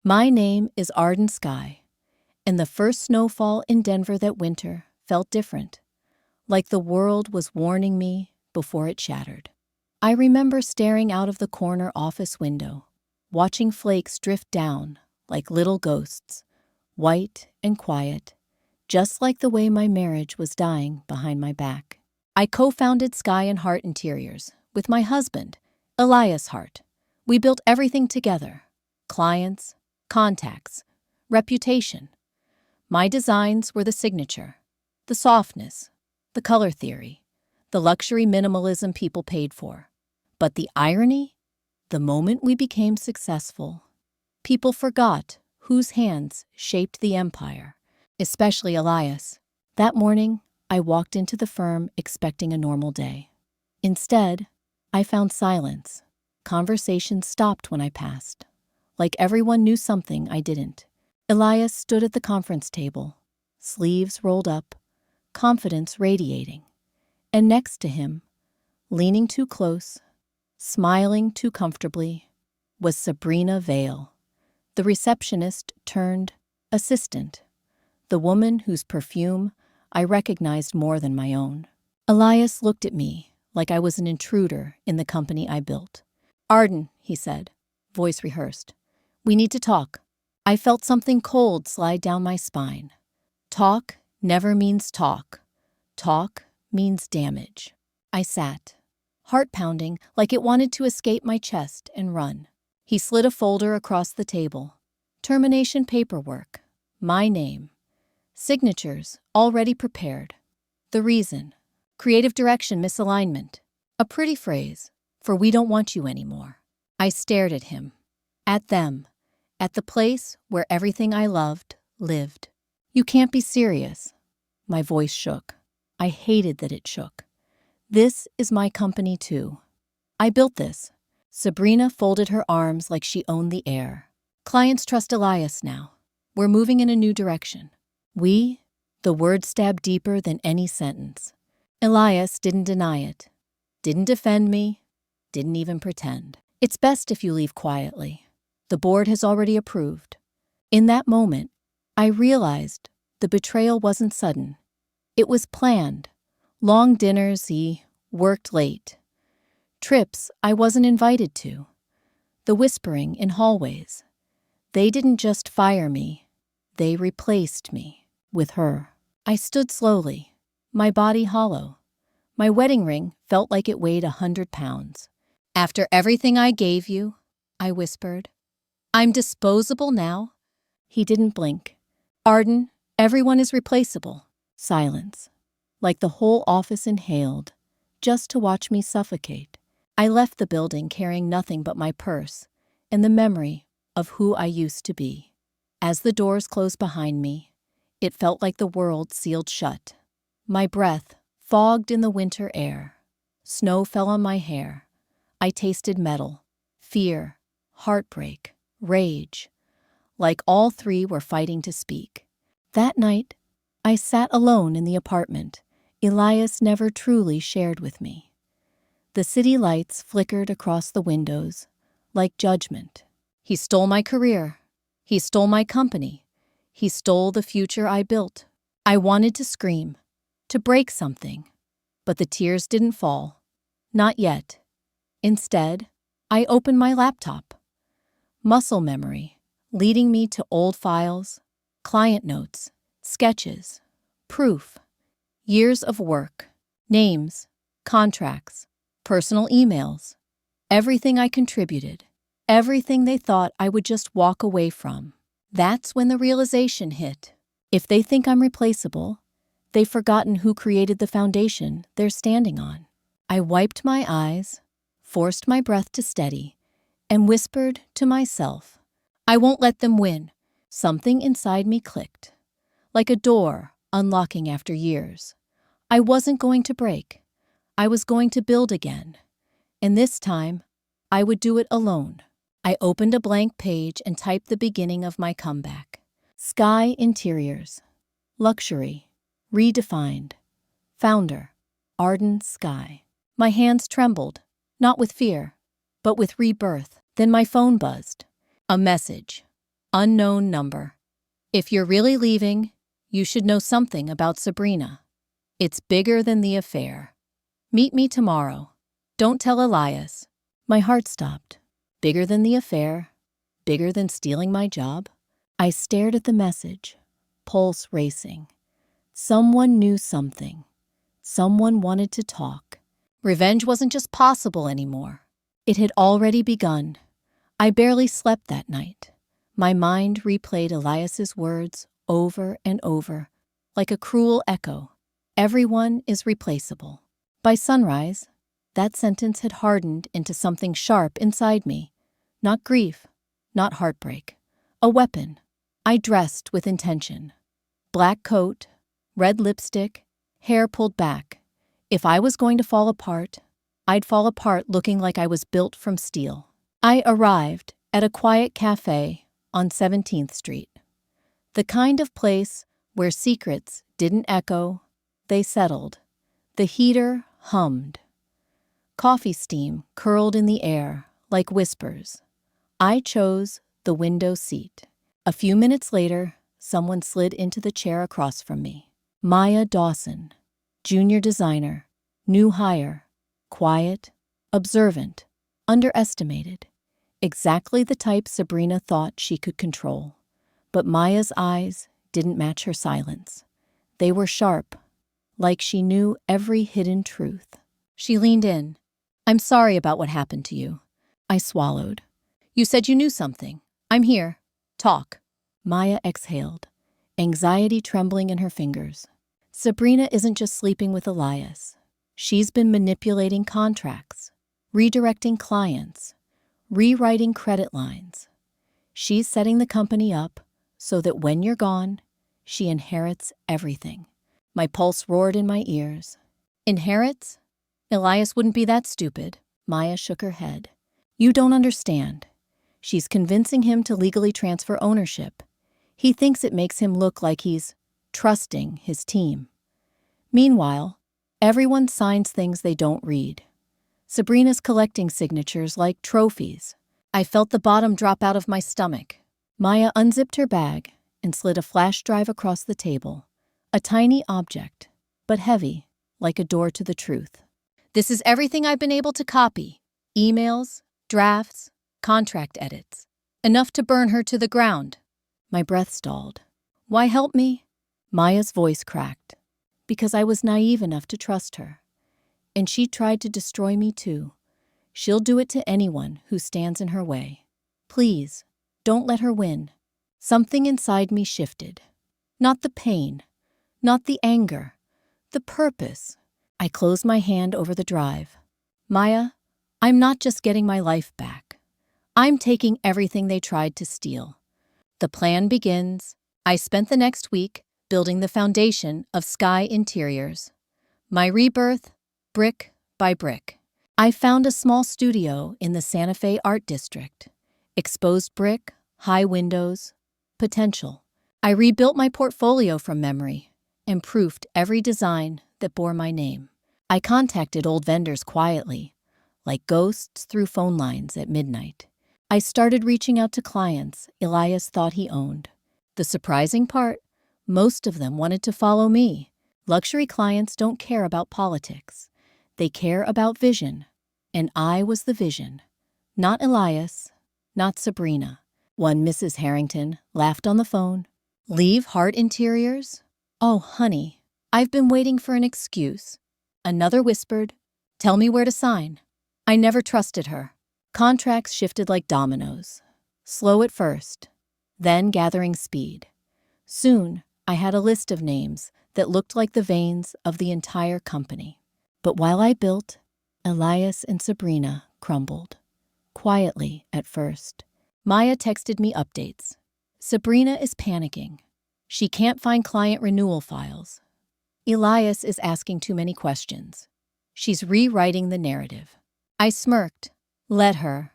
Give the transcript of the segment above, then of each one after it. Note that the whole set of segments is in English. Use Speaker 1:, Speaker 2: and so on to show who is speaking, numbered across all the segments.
Speaker 1: My name is Arden Sky, and the first snowfall in Denver that winter felt different, like the world was warning me before it shattered. I remember staring out of the corner office window, watching flakes drift down like little ghosts, white and quiet, just like the way my marriage was dying behind my back. I co-founded Sky and Heart Interiors with my husband, Elias Hart. We built everything together: clients, contacts, reputation. My designs were the signature, the softness, the color theory, the luxury minimalism people paid for. But the irony? The moment we became successful, people forgot whose hands shaped the empire, especially Elias. That morning, I walked into the firm expecting a normal day. Instead, I found silence. Conversations stopped when I passed, like everyone knew something I didn't. Elias stood at the conference table, sleeves rolled up, confidence radiating. And next to him, leaning too close, smiling too comfortably, was Sabrina Vale, the receptionist turned assistant, the woman whose perfume I recognized more than my own. Elias looked at me like I was an intruder in the company I built. "Arden," he said, voice rehearsed, "we need to talk." I felt something cold slide down my spine. Talk never means talk. Talk means damage. I sat, heart pounding like it wanted to escape my chest and run. He slid a folder across the table. Termination paperwork, my name, signatures already prepared. The reason: creative direction misalignment. A pretty phrase for "we don't want you anymore." I stared at him, at them, at the place where everything I loved lived. "You can't be serious." My voice shook. I hated that it shook. "This is my company too. I built this." Sabrina folded her arms like she owned the air. "Clients trust Elias now. We're moving in a new direction." "We?" The word stabbed deeper than any sentence. Elias didn't deny it, didn't defend me, didn't even pretend. "It's best if you leave quietly. The board has already approved." In that moment, I realized the betrayal wasn't sudden. It was planned. Long dinners he worked late. Trips I wasn't invited to. The whispering in hallways. They didn't just fire me. They replaced me with her. I stood slowly, my body hollow. My wedding ring felt like it weighed 100 pounds. "After everything I gave you," I whispered, "I'm disposable now?" He didn't blink. "Arden, everyone is replaceable." Silence. Like the whole office inhaled, just to watch me suffocate. I left the building carrying nothing but my purse and the memory of who I used to be. As the doors closed behind me, it felt like the world sealed shut. My breath fogged in the winter air. Snow fell on my hair. I tasted metal, fear, heartbreak, rage, like all three were fighting to speak. That night, I sat alone in the apartment Elias never truly shared with me. The city lights flickered across the windows like judgment. He stole my career. He stole my company. He stole the future I built. I wanted to scream, to break something, but the tears didn't fall. Not yet. Instead, I opened my laptop. Muscle memory, leading me to old files, client notes, sketches, proof, years of work, names, contracts, personal emails, everything I contributed, everything they thought I would just walk away from. That's when the realization hit. If they think I'm replaceable, they've forgotten who created the foundation they're standing on. I wiped my eyes, forced my breath to steady, and whispered to myself, "I won't let them win." Something inside me clicked, like a door unlocking after years. I wasn't going to break. I was going to build again. And this time, I would do it alone. I opened a blank page and typed the beginning of my comeback. Sky Interiors. Luxury. Redefined. Founder. Arden Sky. My hands trembled, not with fear, but with rebirth. Then my phone buzzed. A message. Unknown number. If you're really leaving, you should know something about Sabrina. It's bigger than the affair. Meet me tomorrow. Don't tell Elias. My heart stopped. Bigger than the affair? Bigger than stealing my job? I stared at the message, pulse racing. Someone knew something. Someone wanted to talk. Revenge wasn't just possible anymore. It had already begun. I barely slept that night. My mind replayed Elias's words over and over, like a cruel echo. Everyone is replaceable. By sunrise, that sentence had hardened into something sharp inside me. Not grief, not heartbreak. A weapon. I dressed with intention. Black coat, red lipstick, hair pulled back. If I was going to fall apart, I'd fall apart looking like I was built from steel. I arrived at a quiet cafe on 17th Street. The kind of place where secrets didn't echo, they settled. The heater hummed. Coffee steam curled in the air like whispers. I chose the window seat. A few minutes later, someone slid into the chair across from me. Maya Dawson, junior designer, new hire, quiet, observant, underestimated. Exactly the type Sabrina thought she could control. But Maya's eyes didn't match her silence. They were sharp, like she knew every hidden truth. She leaned in. "I'm sorry about what happened to you." I swallowed. "You said you knew something. I'm here. Talk." Maya exhaled, anxiety trembling in her fingers. Sabrina isn't just sleeping with Elias. She's been manipulating contracts, redirecting clients, rewriting credit lines. She's setting the company up so that when you're gone, she inherits everything. My pulse roared in my ears. Inherits? Elias wouldn't be that stupid. Maya shook her head. You don't understand. She's convincing him to legally transfer ownership. He thinks it makes him look like he's trusting his team. Meanwhile, everyone signs things they don't read. Sabrina's collecting signatures like trophies. I felt the bottom drop out of my stomach. Maya unzipped her bag and slid a flash drive across the table. A tiny object, but heavy, like a door to the truth. This is everything I've been able to copy. Emails, drafts, contract edits. Enough to burn her to the ground. My breath stalled. Why help me? Maya's voice cracked. Because I was naive enough to trust her. And she tried to destroy me too. She'll do it to anyone who stands in her way. Please, don't let her win. Something inside me shifted. Not the pain, not the anger, the purpose. I closed my hand over the drive. Maya, I'm not just getting my life back. I'm taking everything they tried to steal. The plan begins. I spent the next week building the foundation of Sky Interiors. My rebirth, brick by brick. I found a small studio in the Santa Fe Art District. Exposed brick, high windows, potential. I rebuilt my portfolio from memory and proofed every design that bore my name. I contacted old vendors quietly, like ghosts through phone lines at midnight. I started reaching out to clients Elias thought he owned. The surprising part, most of them wanted to follow me. Luxury clients don't care about politics. They care about vision. And I was the vision. Not Elias, not Sabrina. One Mrs. Harrington laughed on the phone. Leave Heart Interiors? Oh, honey, I've been waiting for an excuse. Another whispered, tell me where to sign. I never trusted her. Contracts shifted like dominoes. Slow at first, then gathering speed. Soon, I had a list of names that looked like the veins of the entire company. But while I built, Elias and Sabrina crumbled. Quietly at first. Maya texted me updates. Sabrina is panicking. She can't find client renewal files. Elias is asking too many questions. She's rewriting the narrative. I smirked. Let her.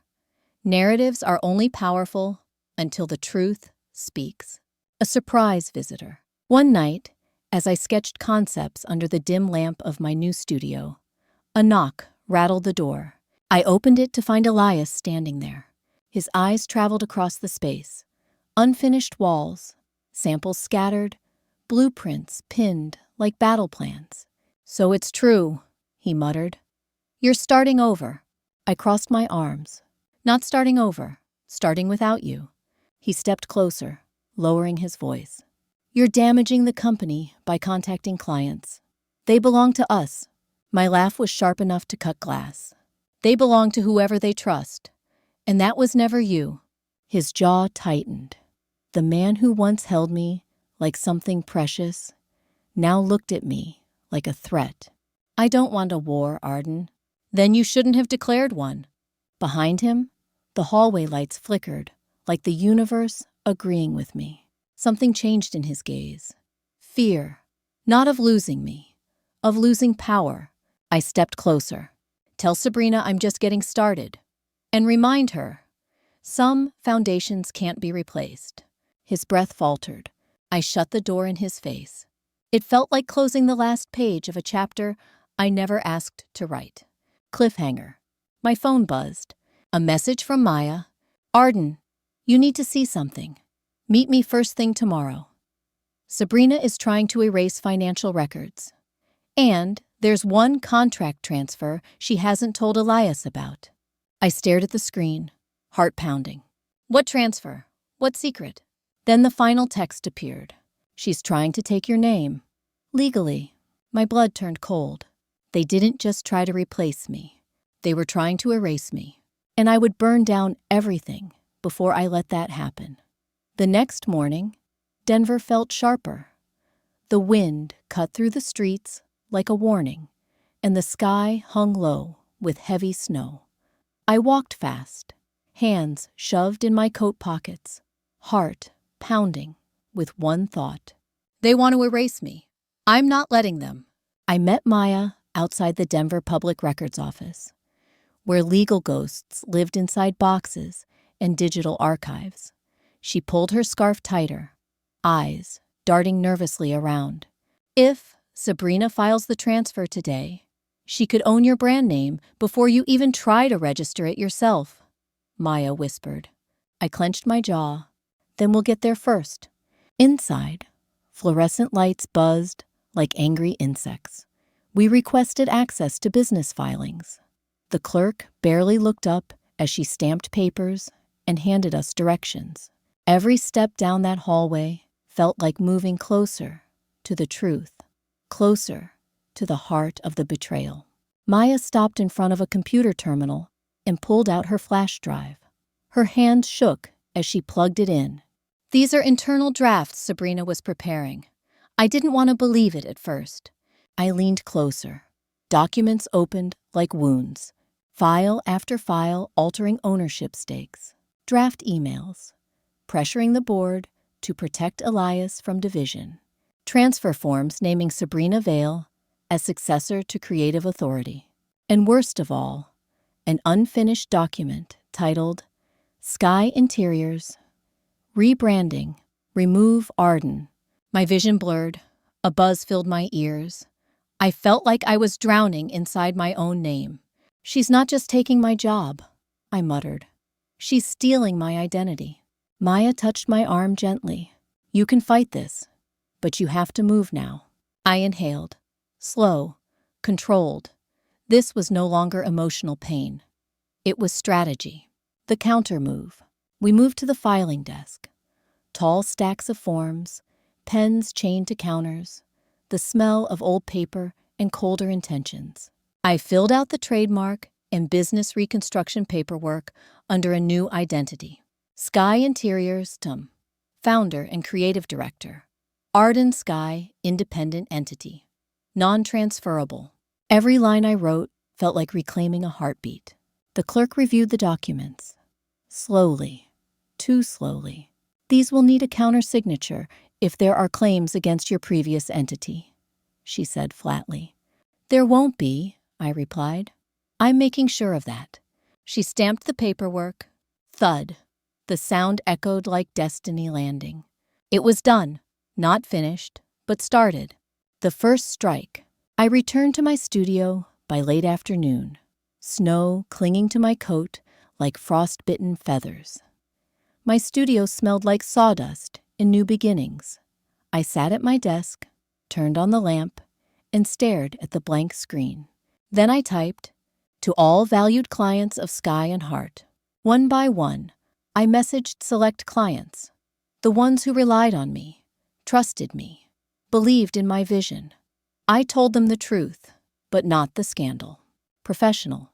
Speaker 1: Narratives are only powerful until the truth speaks. A surprise visitor. One night, as I sketched concepts under the dim lamp of my new studio, a knock rattled the door. I opened it to find Elias standing there. His eyes traveled across the space. Unfinished walls, samples scattered, blueprints pinned like battle plans. "So it's true," he muttered. "You're starting over." I crossed my arms. "Not starting over, starting without you." He stepped closer, lowering his voice. "You're damaging the company by contacting clients. They belong to us." My laugh was sharp enough to cut glass. "They belong to whoever they trust. And that was never you." His jaw tightened. The man who once held me like something precious now looked at me like a threat. "I don't want a war, Arden." "Then you shouldn't have declared one." Behind him, the hallway lights flickered, like the universe agreeing with me. Something changed in his gaze. Fear. Not of losing me, of losing power. I stepped closer. "Tell Sabrina I'm just getting started. And remind her, some foundations can't be replaced." His breath faltered. I shut the door in his face. It felt like closing the last page of a chapter I never asked to write. Cliffhanger. My phone buzzed. A message from Maya. "Arden, you need to see something. Meet me first thing tomorrow. Sabrina is trying to erase financial records. And there's one contract transfer she hasn't told Elias about." I stared at the screen, heart pounding. "What transfer? What secret?" Then the final text appeared. "She's trying to take your name. Legally." My blood turned cold. They didn't just try to replace me. They were trying to erase me. And I would burn down everything before I let that happen. The next morning, Denver felt sharper. The wind cut through the streets like a warning, and the sky hung low with heavy snow. I walked fast, hands shoved in my coat pockets, heart pounding with one thought. They want to erase me. I'm not letting them. I met Maya outside the Denver Public Records Office, where legal ghosts lived inside boxes and digital archives. She pulled her scarf tighter, eyes darting nervously around. "If Sabrina files the transfer today, she could own your brand name before you even try to register it yourself," Maya whispered. I clenched my jaw. "Then we'll get there first." Inside, fluorescent lights buzzed like angry insects. We requested access to business filings. The clerk barely looked up as she stamped papers and handed us directions. Every step down that hallway felt like moving closer to the truth, closer to the heart of the betrayal. Maya stopped in front of a computer terminal and pulled out her flash drive. Her hand shook as she plugged it in. "These are internal drafts Sabrina was preparing. I didn't want to believe it at first." I leaned closer. Documents opened like wounds. File after file altering ownership stakes. Draft emails, pressuring the board to protect Elias from division. Transfer forms naming Sabrina Vale as successor to creative authority. And worst of all, an unfinished document titled Sky Interiors, Rebranding, Remove Arden. My vision blurred. A buzz filled my ears. I felt like I was drowning inside my own name. "She's not just taking my job," I muttered. "She's stealing my identity." Maya touched my arm gently. "You can fight this, but you have to move now." I inhaled. Slow, controlled. This was no longer emotional pain. It was strategy. The counter move. We moved to the filing desk. Tall stacks of forms, pens chained to counters, the smell of old paper and colder intentions. I filled out the trademark and business reconstruction paperwork under a new identity. Sky Interiors, founder and creative director. Arden Sky, independent entity. Non-transferable. Every line I wrote felt like reclaiming a heartbeat. The clerk reviewed the documents. Slowly, too slowly. "These will need a counter-signature if there are claims against your previous entity," she said flatly. "There won't be," I replied. "I'm making sure of that." She stamped the paperwork. Thud. The sound echoed like destiny landing. It was done. Not finished, but started. The first strike. I returned to my studio by late afternoon, snow clinging to my coat like frost-bitten feathers. My studio smelled like sawdust and new beginnings. I sat at my desk, turned on the lamp, and stared at the blank screen. Then I typed, "To all valued clients of Sky and Heart." One by one, I messaged select clients, the ones who relied on me, trusted me, believed in my vision. I told them the truth, but not the scandal. Professional,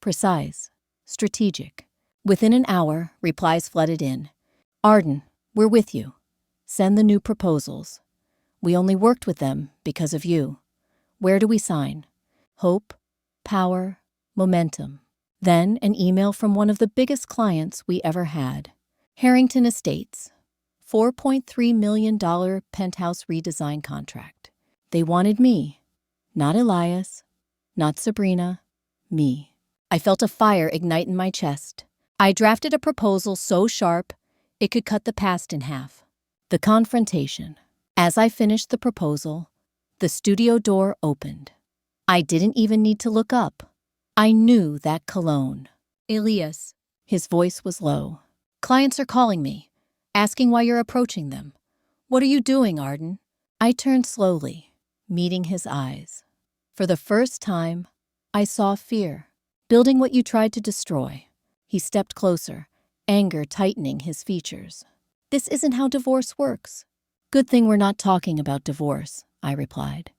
Speaker 1: precise, strategic. Within an hour, replies flooded in. "Arden, we're with you. Send the new proposals. We only worked with them because of you. Where do we sign?" Hope, power, momentum. Then an email from one of the biggest clients we ever had. Harrington Estates, $4.3 million penthouse redesign contract. They wanted me, not Elias, not Sabrina, me. I felt a fire ignite in my chest. I drafted a proposal so sharp it could cut the past in half. The confrontation. As I finished the proposal, the studio door opened. I didn't even need to look up. I knew that cologne. "Elias." His voice was low. "Clients are calling me, asking why you're approaching them. What are you doing, Arden?" I turned slowly, meeting his eyes. For the first time, I saw fear, building what you tried to destroy. He stepped closer, anger tightening his features. "This isn't how divorce works." "Good thing we're not talking about divorce," I replied.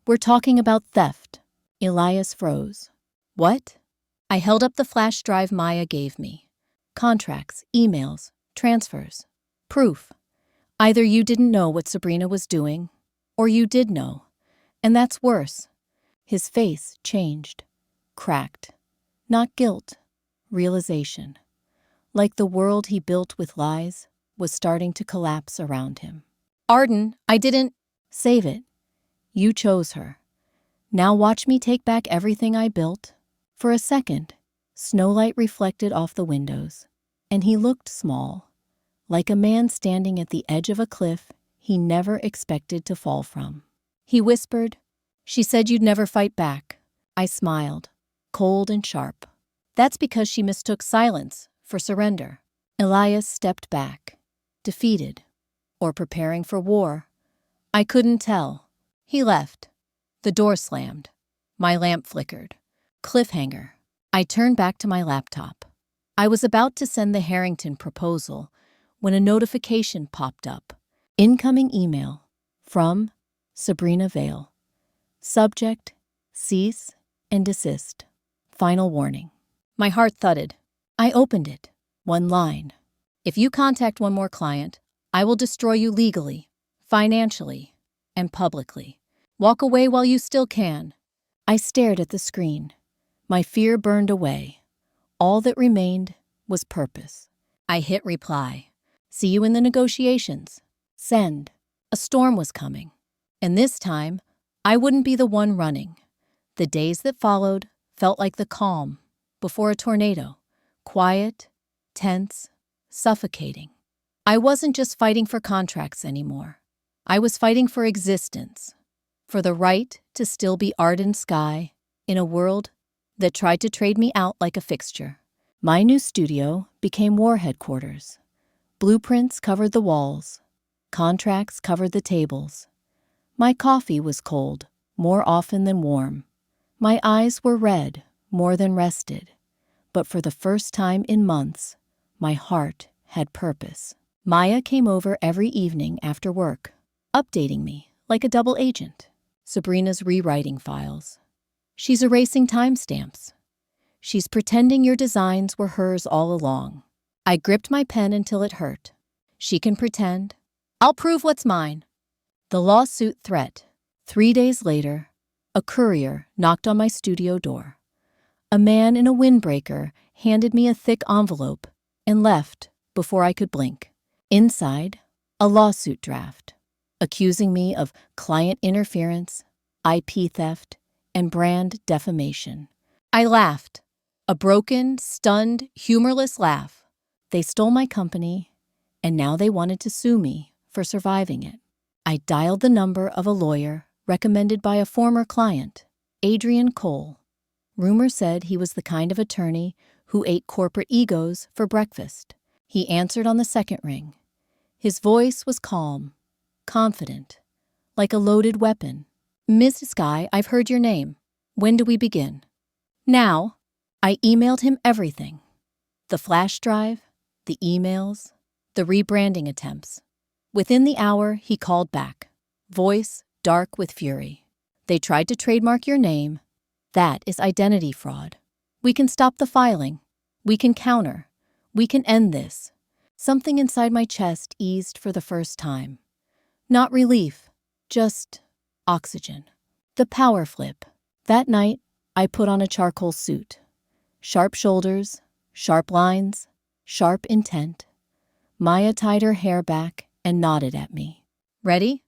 Speaker 1: "We're talking about theft." Elias froze. "What?" I held up the flash drive Maya gave me. Contracts, emails, transfers. Proof. Either you didn't know what Sabrina was doing, or you did know. And that's worse. His face changed. Cracked. Not guilt. Realization. Like the world he built with lies was starting to collapse around him. "Arden, I didn't—" "Save it. You chose her. Now watch me take back everything I built." For a second, snowlight reflected off the windows, and he looked small, like a man standing at the edge of a cliff he never expected to fall from. He whispered, "She said you'd never fight back." I smiled, cold and sharp. "That's because she mistook silence for surrender." Elias stepped back, defeated, or preparing for war. I couldn't tell. He left. The door slammed. My lamp flickered. Cliffhanger. I turned back to my laptop. I was about to send the Harrington proposal when a notification popped up. Incoming email from Sabrina Vale. Subject, cease and desist. Final warning. My heart thudded. I opened it. One line. "If you contact one more client, I will destroy you legally, financially, and publicly. Walk away while you still can." I stared at the screen. My fear burned away. All that remained was purpose. I hit reply. "See you in the negotiations." Send. A storm was coming. And this time, I wouldn't be the one running. The days that followed felt like the calm before a tornado. Quiet, tense, suffocating. I wasn't just fighting for contracts anymore. I was fighting for existence, for the right to still be Arden Sky in a world that tried to trade me out like a fixture. My new studio became war headquarters. Blueprints covered the walls. Contracts covered the tables. My coffee was cold, more often than warm. My eyes were red, more than rested. But for the first time in months, my heart had purpose. Maya came over every evening after work, updating me like a double agent. Sabrina's rewriting files. She's erasing timestamps. She's pretending your designs were hers all along. I gripped my pen until it hurt. She can pretend. I'll prove what's mine. The lawsuit threat. 3 days later, a courier knocked on my studio door. A man in a windbreaker handed me a thick envelope and left before I could blink. Inside, a lawsuit draft, accusing me of client interference, IP theft, and brand defamation. I laughed, a broken, stunned, humorless laugh. They stole my company, and now they wanted to sue me for surviving it. I dialed the number of a lawyer recommended by a former client, Adrian Cole. Rumor said he was the kind of attorney who ate corporate egos for breakfast. He answered on the second ring. His voice was calm, confident, like a loaded weapon. "Miss Sky, I've heard your name. When do we begin?" "Now." I emailed him everything. The flash drive, the emails, the rebranding attempts. Within the hour, he called back, voice dark with fury. "They tried to trademark your name. That is identity fraud. We can stop the filing. We can counter. We can end this." Something inside my chest eased for the first time. Not relief, just oxygen. The power flip. That night, I put on a charcoal suit. Sharp shoulders, sharp lines, sharp intent. Maya tied her hair back and nodded at me. "Ready?"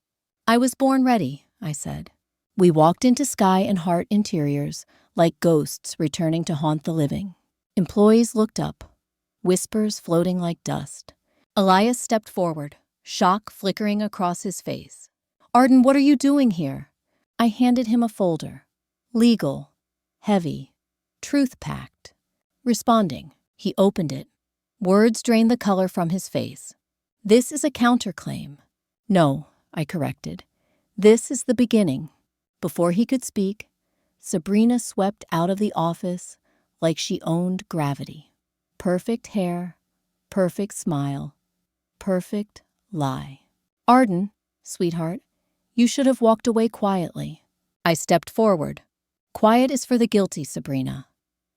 Speaker 1: "I was born ready," I said. We walked into Sky and Heart interiors like ghosts returning to haunt the living. Employees looked up, whispers floating like dust. Elias stepped forward, shock flickering across his face. "Arden, what are you doing here?" I handed him a folder. Legal, heavy, truth-packed. Responding, he opened it. Words drained the color from his face. "This is a counterclaim." "No," I corrected. "This is the beginning." Before he could speak, Sabrina swept out of the office like she owned gravity. Perfect hair, perfect smile, perfect lie. "Arden, sweetheart, you should have walked away quietly." I stepped forward. "Quiet is for the guilty, Sabrina.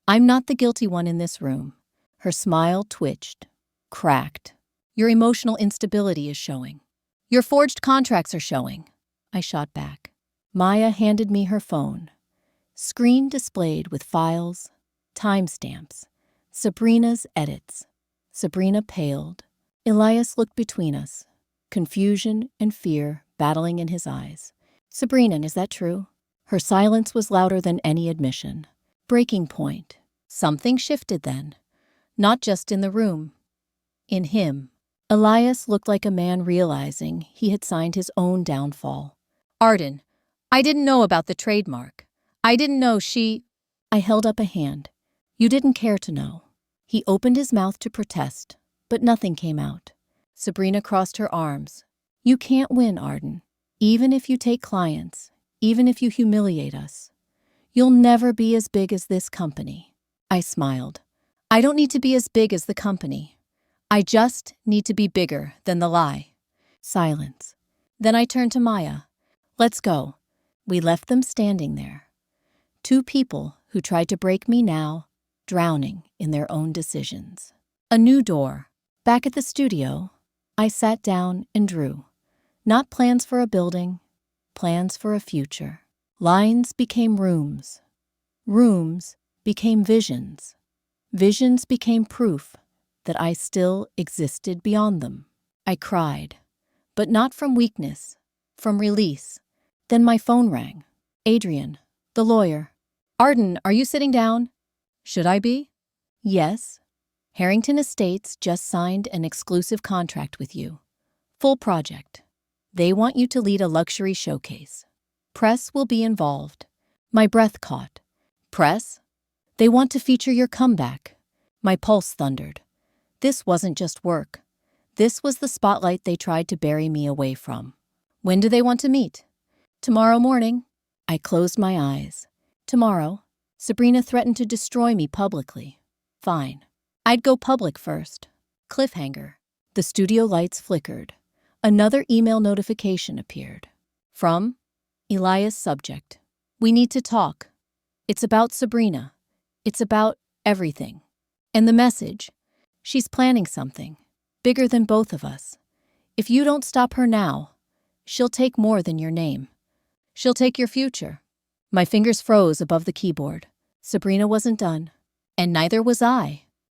Speaker 1: I'm not the guilty one in this room." Her smile twitched, cracked. "Your emotional instability is showing. Your forged contracts are showing." I shot back. Maya handed me her phone. Screen displayed with files, timestamps, Sabrina's edits. Sabrina paled. Elias looked between us, confusion and fear battling in his eyes. "Sabrina, is that true?" Her silence was louder than any admission. Breaking point. Something shifted then. Not just in the room. In him. Elias looked like a man realizing he had signed his own downfall. "Arden, I didn't know about the trademark. I didn't know she—" I held up a hand. "You didn't care to know." He opened his mouth to protest, but nothing came out. Sabrina crossed her arms. "You can't win, Arden. Even if you take clients, even if you humiliate us, you'll never be as big as this company." I smiled. "I don't need to be as big as the company. I just need to be bigger than the lie." Silence. Then I turned to Maya. "Let's go." We left them standing there. Two people who tried to break me now, drowning in their own decisions. A new door. Back at the studio, I sat down and drew. Not plans for a building, plans for a future. Lines became rooms. Rooms became visions. Visions became proof that I still existed beyond them. I cried, but not from weakness, from release. Then my phone rang. Adrian, the lawyer. "Arden, are you sitting down?" "Should I be?" "Yes. Harrington Estates just signed an exclusive contract with you. Full project. They want you to lead a luxury showcase. Press will be involved." My breath caught. "Press? They want to feature your comeback." My pulse thundered. This wasn't just work. This was the spotlight they tried to bury me away from. "When do they want to meet?" "Tomorrow morning." I closed my eyes. "Tomorrow?" Sabrina threatened to destroy me publicly. Fine. I'd go public first. Cliffhanger. The studio lights flickered. Another email notification appeared. From Elias, subject. "We need to talk. It's about Sabrina. It's about everything." And the message: "She's planning something bigger than both of us. If you don't stop her now, she'll take more than your name. She'll take your future." My fingers froze above the keyboard. Sabrina wasn't done, and neither was I.